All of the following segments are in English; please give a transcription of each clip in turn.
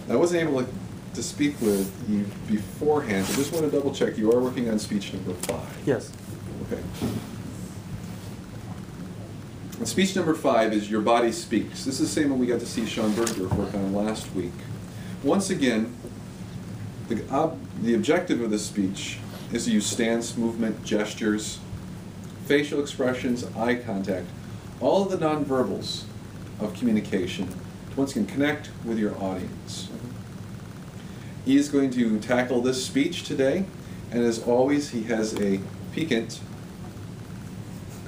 I wasn't able to speak with you beforehand, so just want to double check. You are working on speech number 5. Yes. Okay. And speech number 5 is Your Body Speaks. This is the same one we got to see Sean Berger work on last week. Once again, the objective of this speech is to use stance, movement, gestures, facial expressions, eye contact, all of the nonverbals of communication to once again connect with your audience. He is going to tackle this speech today, and as always, he has a piquant,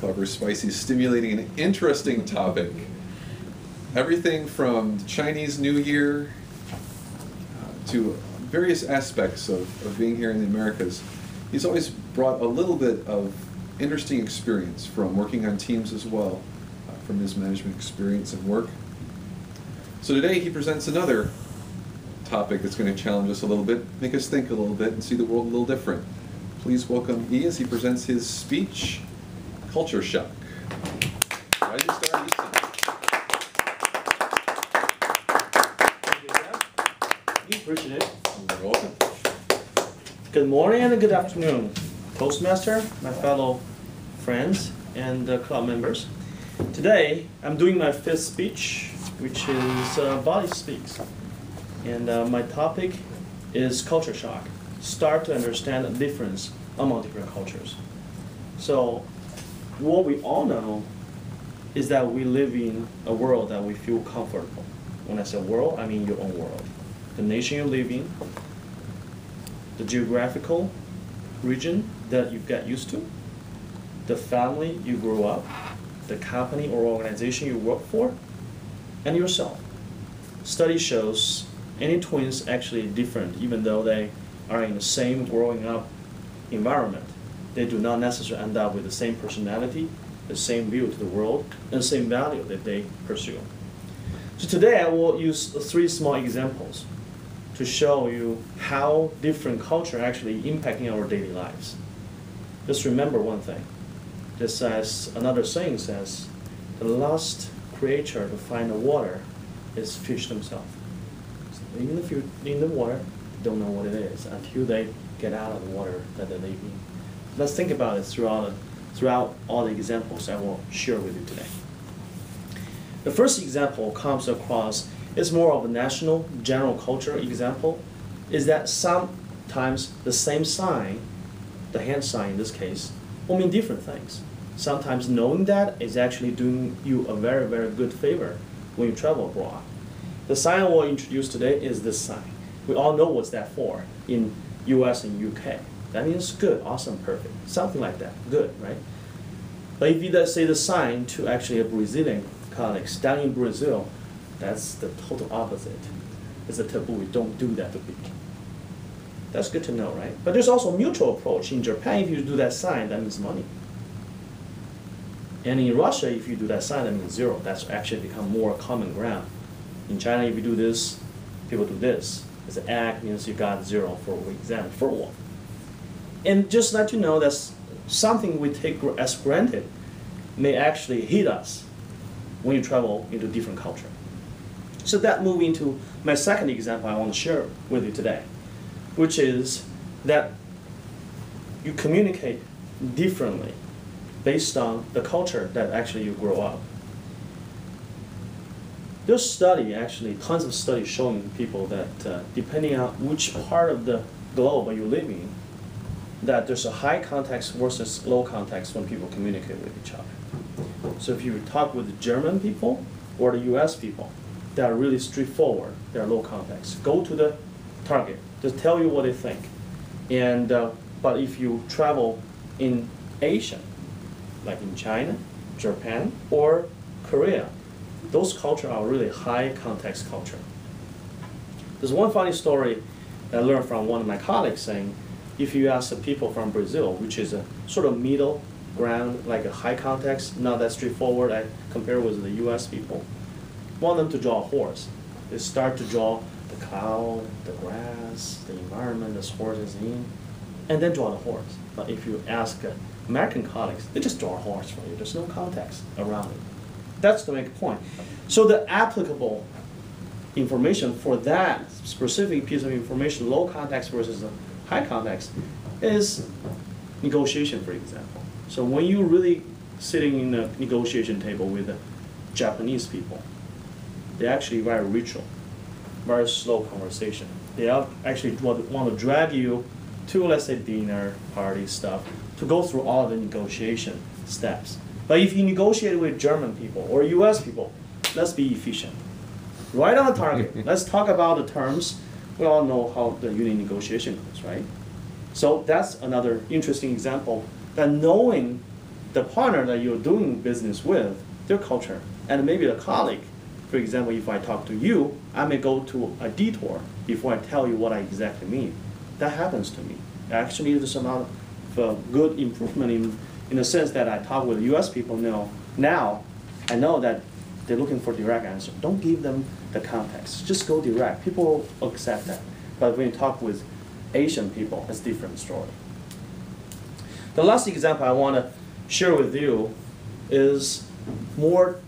clever, spicy, stimulating, and interesting topic. Everything from the Chinese New Year to various aspects of being here in the Americas. He's always brought a little bit of interesting experience from working on teams as well, from his management experience and work. So today he presents another topic that's going to challenge us a little bit, make us think a little bit, and see the world a little different. Please welcome E as he presents his speech, Culture Shock. Rising Star Easton. Appreciate it. You're welcome. Good morning and good afternoon, Toastmaster, my fellow friends and club members. Today, I'm doing my 5th speech, which is Body Speaks. And my topic is culture shock. Start to understand the difference among different cultures. So, what we all know is that we live in a world that we feel comfortable. When I say world, I mean your own world. The nation you live in, the geographical region that you get used to, the family you grew up, the company or organization you work for, and yourself. Study shows any twins actually different, even though they are in the same growing up environment. They do not necessarily end up with the same personality, the same view to the world, and the same value that they pursue. So today I will use 3 small examples to show you how different culture actually impacting our daily lives. Just remember one thing. Just as another saying says, the last creature to find the water is fish themselves. So in the water, don't know what it is until they get out of the water that they're living. Let's think about it throughout all the examples I will share with you today. The first example comes across is more of a national general culture example, is that sometimes the same sign, the hand sign in this case, will mean different things. Sometimes knowing that is actually doing you a very, very good favor when you travel abroad. The sign I will introduce today is this sign. We all know what's that for in US and UK. That means good, awesome, perfect, something like that, good, right? But if you say the sign to actually a Brazilian colleagues down in Brazil, that's the total opposite. It's a taboo. We don't do that to people. That's good to know, right? But there's also a mutual approach. In Japan, if you do that sign, that means money. And in Russia, if you do that sign, that means 0. That's actually become more common ground. In China, if you do this, people do this. It's an act, means you got 0 for exam, for 1. And just let you know that something we take as granted may actually hit us when you travel into different culture. So that moves into my second example I want to share with you today, which is that you communicate differently based on the culture that actually you grow up. There's study, actually, tons of studies showing people that depending on which part of the globe you live in, that there's a high context versus low context when people communicate with each other. So if you talk with the German people or the US people, they are really straightforward, they are low context. Go to the target, just tell you what they think. And, but if you travel in Asia, like in China, Japan, or Korea, those cultures are really high context culture. There's one funny story I learned from one of my colleagues saying, if you ask the people from Brazil, which is a sort of middle ground, like a high context, not that straightforward, I compare with the US people, want them to draw a horse. They start to draw the cloud, the grass, the environment this horse is in, and then draw the horse. But if you ask American colleagues, they just draw a horse for you. There's no context around it. That's to make a point. So the applicable information for that specific piece of information, low context versus a high context, is negotiation, for example. So when you're really sitting in a negotiation table with the Japanese people, they're actually very ritual, very slow conversation. They actually want to drag you to, let's say, dinner, party stuff, to go through all the negotiation steps. But if you negotiate with German people or US people, let's be efficient. Right on the target. Let's talk about the terms. We all know how the union negotiation goes, right? So that's another interesting example that knowing the partner that you're doing business with, their culture, and maybe a colleague. For example, if I talk to you, I may go to a detour before I tell you what I exactly mean. That happens to me. Actually, there's a lot of good improvement in the sense that I talk with US people now I know that they're looking for direct answer. Don't give them the context. Just go direct. People will accept that. But when you talk with Asian people, it's a different story. The last example I want to share with you is more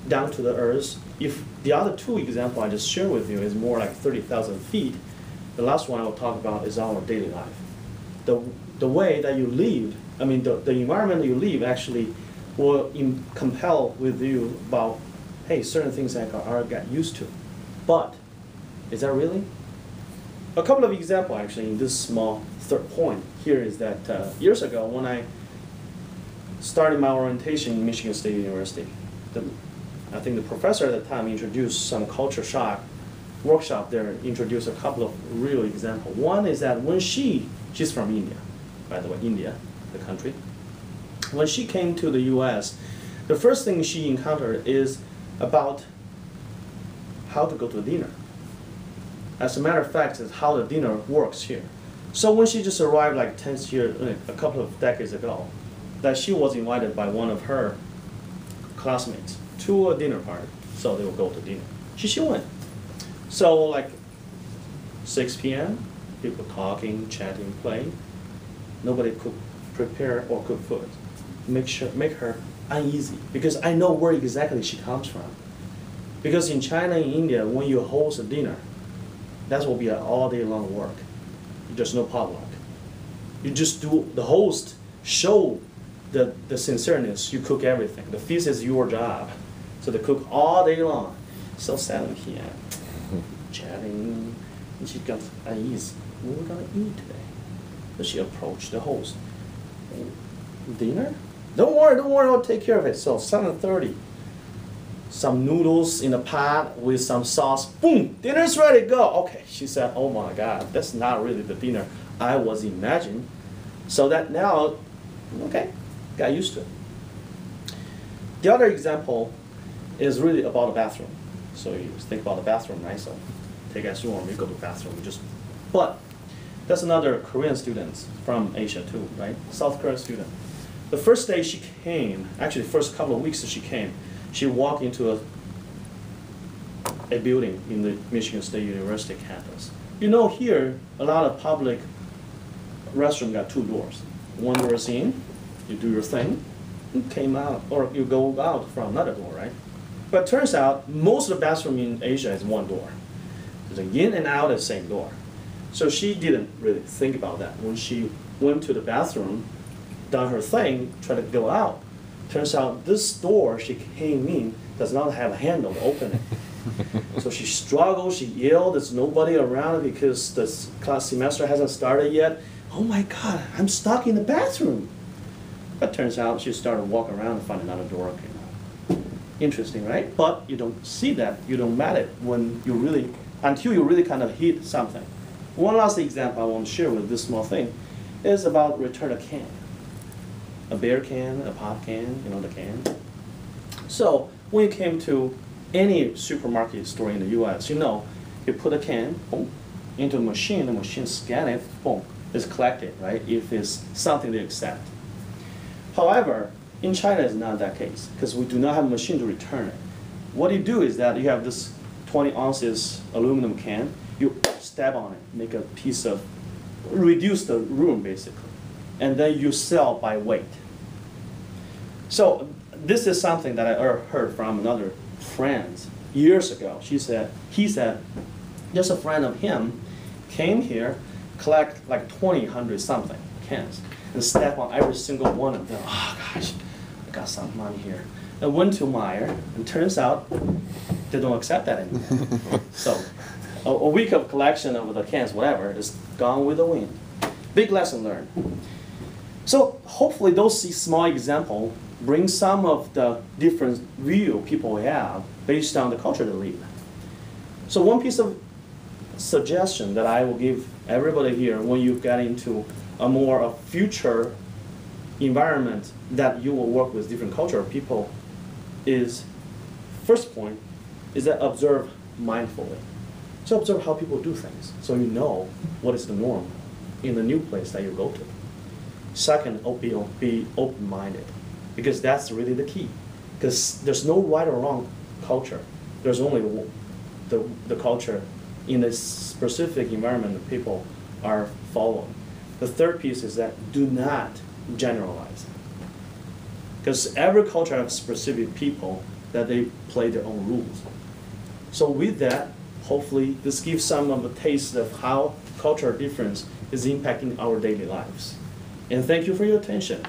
down to the earth. If the other two examples I just shared with you is more like 30,000 feet, the last one I will talk about is our daily life. The way that you live, I mean the environment that you live actually will compel with you about, hey, certain things I got used to. But is that really? A couple of examples actually in this small third point here is that years ago when I started my orientation in Michigan State University, I think the professor at the time introduced some culture shock workshop there, introduced a couple of real examples. One is that when she's from India, by the way, India, the country. When she came to the US, the first thing she encountered is about how to go to dinner. As a matter of fact, it's how the dinner works here. So when she just arrived like 10 years, a couple of decades ago, that she was invited by one of her classmates to a dinner party. So they will go to dinner. She went. So like 6 p.m., people talking, chatting, playing. Nobody could prepare or cook food. Make her uneasy because I know where exactly she comes from. Because in China and India, when you host a dinner, that will be an all day long work. There's no potluck. You just do the host show the sincereness. You cook everything. The feast is your job. So they cook all day long. So 7 p.m. chatting, and she got uneasy. What are we gonna eat today? So she approached the host. Dinner? Don't worry, I'll take care of it. So 7:30, some noodles in a pot with some sauce. Boom, dinner's ready, go. Okay, she said, oh my God, that's not really the dinner I was imagining. So that now, okay, got used to it. The other example is really about the bathroom. So you think about the bathroom, right? So take as you want, we go to the bathroom, but that's another Korean student from Asia too, right? South Korean student. The first day she came, actually the first couple of weeks that she came, she walked into a building in the Michigan State University campus. You know here, a lot of public restaurants got 2 doors. One door is in, you do your thing, you came out, or you go out from another door, right? But it turns out most of the bathroom in Asia is 1 door. There's an in and out of the same door. So she didn't really think about that. When she went to the bathroom, done her thing, tried to go out, turns out this door she came in does not have a handle to open it. So she struggled, she yelled, there's nobody around because the class semester hasn't started yet. Oh my God, I'm stuck in the bathroom. But turns out she started walking around and find another door. Interesting, right? But you don't see that, you don't met it when you really, until you really kind of hit something. One last example I want to share with this small thing is about return a can. A beer can, a pop can, you know the can. So when you came to any supermarket store in the US, you know, you put a can, boom, into the machine scan it, boom, it's collected, right? If it's something they accept. However, in China it's not that case because we do not have a machine to return it. What you do is that you have this 20 ounces aluminum can, you stab on it, make a piece of, reduce the room basically, and then you sell by weight. So this is something that I heard from another friend years ago. He said, just a friend of him came here, collect like 100 something cans, and step on every single one of them. Oh gosh, I got some money here. I went to Meyer, and turns out they don't accept that anymore. So a week of collection of the cans, whatever, is gone with the wind. Big lesson learned. So hopefully those small examples bring some of the different view people have based on the culture they live. So one piece of suggestion that I will give everybody here when you get into a future environment that you will work with different culture of people is, first point, is that observe mindfully. So observe how people do things, so you know what is the norm in the new place that you go to. Second, be open-minded, because that's really the key. Because there's no right or wrong culture. There's only the culture in a specific environment that people are following. The third piece is that do not generalize. Because every culture has specific people that they play their own rules. So with that, hopefully this gives some of a taste of how cultural difference is impacting our daily lives. And thank you for your attention.